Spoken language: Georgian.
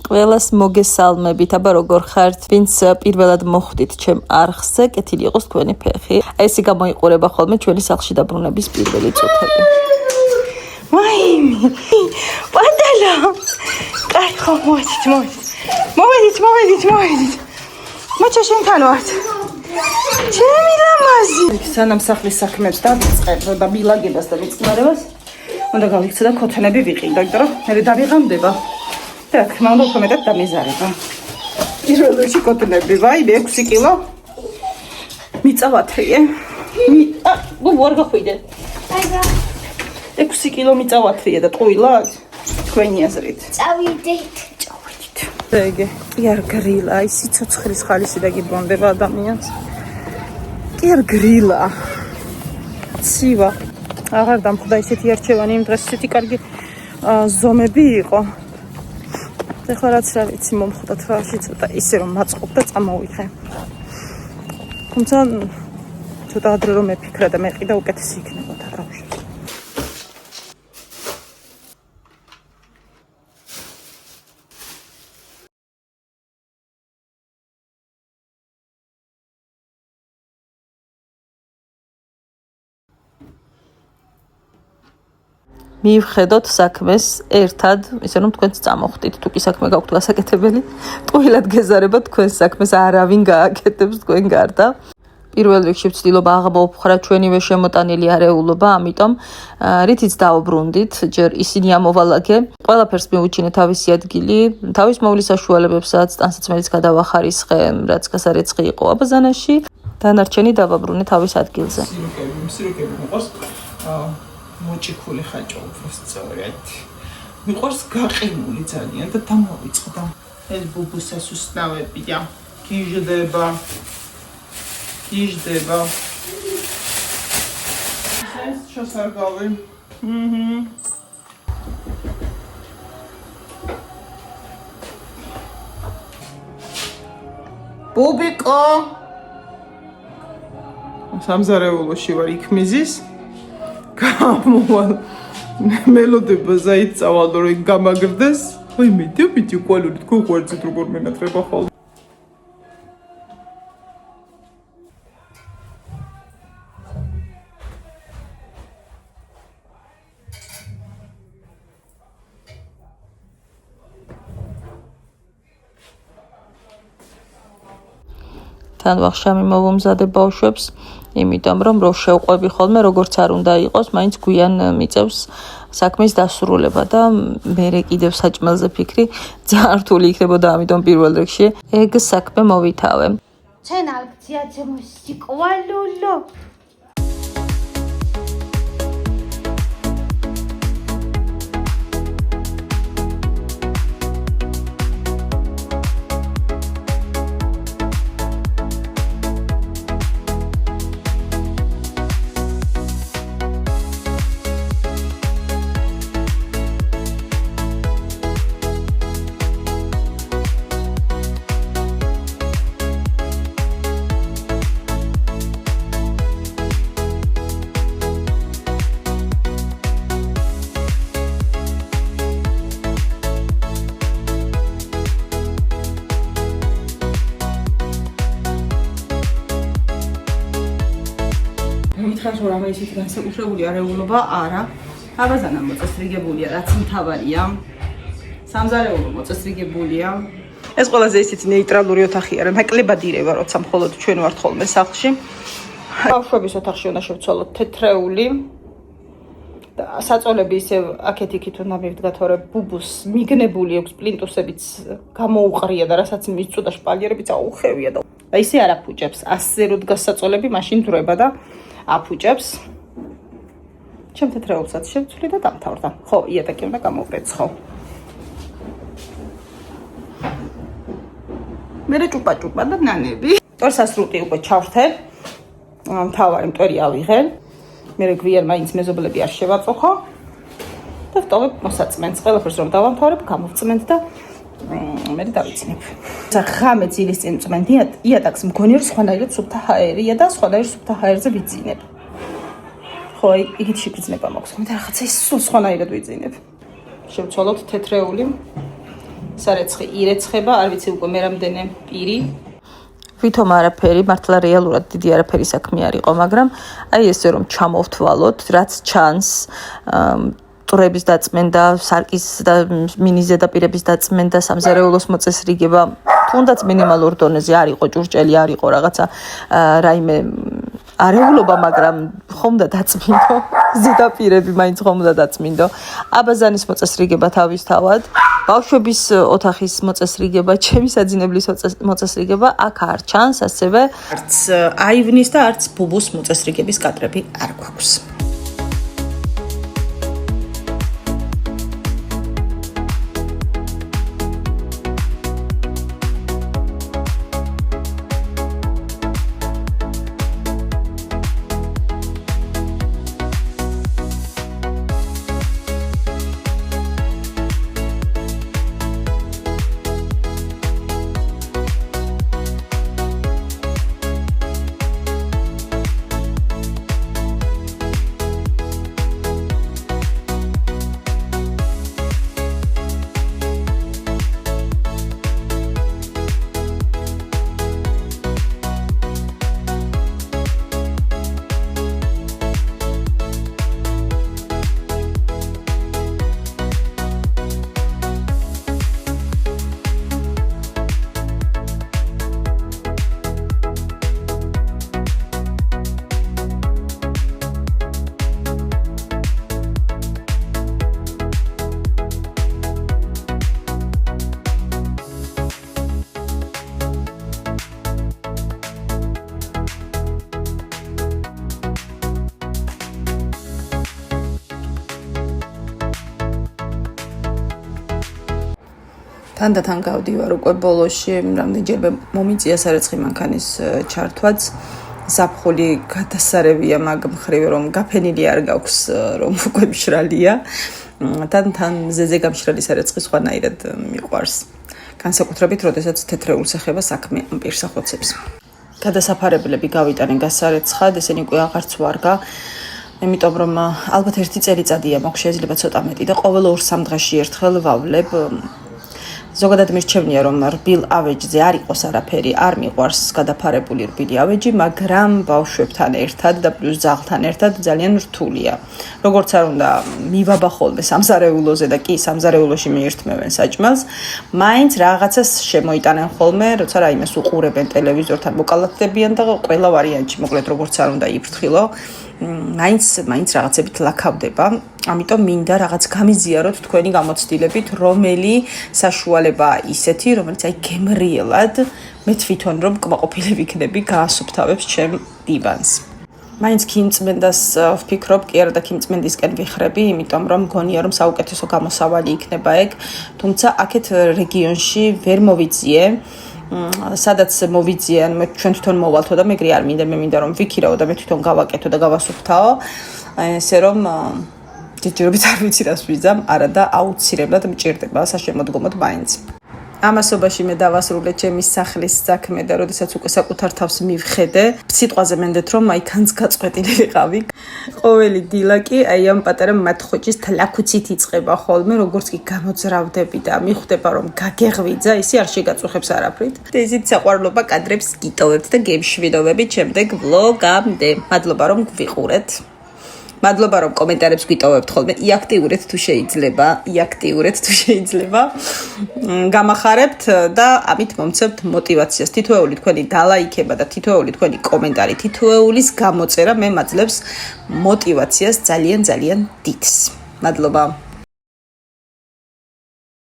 ყველას მოგესალმებით, აბა როგორ ხართ? ვინც პირველად მოხვდით ჩემ არხზე, კეთილი იყოს თქვენი ფეხი. აი ესე გამოიყურება ხოლმე ჩვენი სახლში დაბრუნების პირველი წუთები. მაიმი, პატალა. კაი ხო, მოვედით. მოჩა შენთან ვართ. ჩემი ლამაზი. სანამ სახლის საქმეს დავიწყებ და მილაგებას და მიწმარებას, უნდა გავიქცე და ქოთნები ვიყიდო, იმიტომ რომ მე დავიღამდება. Так, მანდა უფრო მეტად დამეზარება. პირველ რიგში ქოთნები, ვაი, 6 კილო. მიწავათრიე. ვარ გახვიდე. აიგა. 6 კილო მიწავათრიე და ტყუილად თქვენი აზრით. წავიდეთ. ეგე, კი არ გრილა, აი სიცოცხლის ხალისი და გიბონდება ადამიანს. კი არ გრილა. ცივა. აღარ დამხვდა ისეთი არჩევანი, იმ დღეს ისეთი კარგი ზომები იყო. ეხლა რაც რა ვიცი მომხვდა თვალში ცოტა ისე რომ მაწყობ და წამოვიღე. თუმცა ცოტა ადრე რომ მეფიქრა და მეყიდა უკეთესი იქნებოდა რავში. მივხედოთ საქმეს ერთად, ისე რომ თქვენც წამოხდით, თუ კი საქმე გაქვთ გასაკეთებელი, ტყუილად გეზარება თქვენს საქმეს, არავინ გააკეთებს თქვენ გარდა. პირველ რიგში ვცდილობ აღმოვფხრა ჩვენივე შემოტანილი არეულობა, ამიტომ რითიც დავბრუნდით, ჯერ ისინი ამოვალაგე, ყველაფერს მივუჩინე თავისი ადგილი, თავის მოვლის საშუალებებსაც, ტანსაცმელიც გადავახარისხე, რაც გასარეცხი იყო აბაზანაში, დანარჩენი დავაბრუნე თავის ადგილზე. მსიროკები მოყავს მოჭიქული ხაჭო უბრალოდ. მიყვარს გაყინული ძალიან და დამოვიწყდა. ეს ბუბუსას უსნავებია. გიჟდება. ეს შოსარგავი. ბუბიკო. სამზარეულოში ვარ იქ მიზის. გამოვალ მელოდება ზაიწავა რომ გამაგრდეს. აი მეტი კვალური თქო ყვერცით როგორ მენატრება ხოლმე. თან ვახშამი მოვუმზადე ბავშვებს, იმიტომ რომ რო შევყვები ხოლმე როგორც არ უნდა იყოს, მაინც გვიან მიწევს საქმის დასრულება და მერე კიდევ საჭმელზე ფიქრი ძალიან რთული იქნებოდა, ამიტომ პირველ რიგში ეგ საქმე მოვითავე. ჩემ აქციაზე მოსიკვალულო. მითხარ რომ ამე ისეთი განსაკუთრებული არეულობა არა. აბაზანა მოწესრიგებულია, რაც მთავარია. სამზარეულო მოწესრიგებულია. ეს ყველაზე ისეთი ნეიტრალური ოთახია, რომ აკლებადირება, როცა მხოლოდ ჩვენ ვართ ხოლმე სახლში. ბავშვების ოთახში უნდა შევცვალოთ თეთრეული. და საწოლები ისე აქეთ-იქით უნდა მივდგათ, რომ ბუბუს მიგნებული აქვს პლინტუსებიც გამოუყრია და რასაც მიწუდა შპალიერებიც აუხევია და ისე არ აფუჭებს. ასე რო დგას საწოლები, მაშინ დროება და აფუჭებს. ჩემ თეთრეულსაც შევცვლი და დამთავრდა. ხო, იატაკი უნდა გამოვრეცხო. მერე ჭუპა და ნანები. ტორსასრუტი უკვე ჩავრთე. მთავარი მტვერი ავიღე. მერე გვიან მაინც მეზობლები არ შევაწუხო. და ვტოვებ მოსაწმენს. ყველაფერს რომ დავამთავრებ, გამოვწმენთ და მერე დავიცნებ. ღამე ძილის წინ წმენდი იატაკს მგონი რომ სხვანაირად სუფთა ჰაერია და სხვანაირ სუფთა ჰაერზე ვიძინებ. ხო, იგივე შეგრძნება მაქვს. მე და რაღაცა ის სულ სხვანაირად ვიძინებ. შევცვალოთ თეთრეული. სარეცხი ირეცხება, არ ვიცი უკვე მე რამდენი პირი. ვითომ არაფერი, მართლა რეალურად დიდი არაფერი საქმე არ იყო, მაგრამ აი ესე რომ ჩამოვთვალოთ, რაც ჩანს, ტურების დაწმენდა, სარკის და მინის ზედაპირების დაწმენდა, სამზარეულოს მოწესრიგება, თუნდაც მინიმალურ დონეზე არ იყო ჭურჭელი, არ იყო რაღაცა რაიმე არეულობა, მაგრამ ხომ და დაწმინდო, ზედაპირები მაინც ხომ და დაწმინდო. აბაზანის მოწესრიგება თავისთავად, ბავშვების ოთახის მოწესრიგება, ჩემი საძინებლის მოწესრიგება აქ არ ჩანს, ასევე არც აივნის და არც ბუბუს მოწესრიგების კადრები არ გვაქვს. თანდათან გავდივარ უკვე ბოლოში, რამდენჯერმე მომიწია სარეცხი მანქანის ჩართვაც. ზაფხული გადასარევია მაგ მხრივ, რომ გაფენილი არ გაქვს, რომ უკვე მშრალია. თან მზეზე გამშრალი სარეცხი სხვანაირად მიყვარს. განსაკუთრებით, როდესაც თეთრეულს ეხება საქმე ამ პირსახოცებს. გადასაფარებლები გავიტანენ გასარეცხად, ესენი უკვე აღარც ვარგა. იმიტომ რომ ალბათ ერთი წელიწადია მოხ შეიძლება ცოტა მეტი და ყოველ 2-3 დღეში ერთხელ ვავლებ. ზოგადად მირჩევნია რომ რბილ ავეჯზე არ იყოს არაფერი, არ მიყვარს გადაფარებული რბილი ავეჯი, მაგრამ ბავშვებთან ერთად და პლუს ძაღლთან ერთად ძალიან რთულია. როგორც არ უნდა მივაბა ხოლმე სამზარეულოზე და კი სამზარეულოში მიირთმევენ საჭმელს, მაინც რაღაცას შემოიტანენ ხოლმე, როცა რაიმეს უყურებენ ტელევიზორთან, მოკალათდებიან და ყველა ვარიანტში, მოკლედ როგორც არ უნდა იფრთხილო, მაინც რაღაცებით ლაქავდება. ამიტომ მინდა რაღაც გამიზიაროთ თქვენი გამოცდილებით, რომელი საშუალება ისეთი, რომელიც აი გემრიელად მე თვითონ რომ კმაყოფილი ვიქნები, გაასუფთავებს ჩემ დივანს. მაინც ქიმწმენდას ვფიქრობ, კი არა და ქიმწმენდისკენ ვიხრები, იმიტომ რომ მგონია რომ საუკეთესო გამოსავალი იქნება ეგ, თუმცა აქეთ რეგიონში ვერ მოვიძიე. სადაც მოვიძიე, მე ჩვენ თვითონ მოვალთო და მეგრე არ მინდა, მე მინდა რომ ვიქირავო და მე თვითონ გავაკეთო და გავასუფთავო. ესე რომ ჯერჯერობით არ ვიცი რას ვიზამ, არა და აუცილებლად მჭირდება საშემოდგომოდ მაინც. ამასობაში მე დავასრულე ჩემი სახლის საქმე და როდესაც უკვე საკუთარ თავს მივხედე, სიტყვაზე მენდეთ რომ აი განს გაწყვეტილი ვიყავი. ყოველი დილა კი აი ამ პატარა მათხოჭის თლაქუცით იწყება ხოლმე, როგორც კი გამოძრავდები და მიხვდება რომ გაგეღვიძა, ისი არ შეგაწუხებს არაფრით. და ისიც საყვარლობა კადრებს გიტოვებთ და გემშვიდობებით შემდეგ ვლოგამდე. მადლობა რომ გვიყურეთ. მადლობა რომ კომენტარებს გვიტოვებთ ხოლმე, იაქტიურეთ თუ შეიძლება. გამახარებთ და ამით მომცემთ мотивაციას. თითოეული თქვენი დალაიქება და თითოეული თქვენი კომენტარი, თითოეულის გამოწერა მე მაძლევს мотивაციას ძალიან დიდს. მადლობა.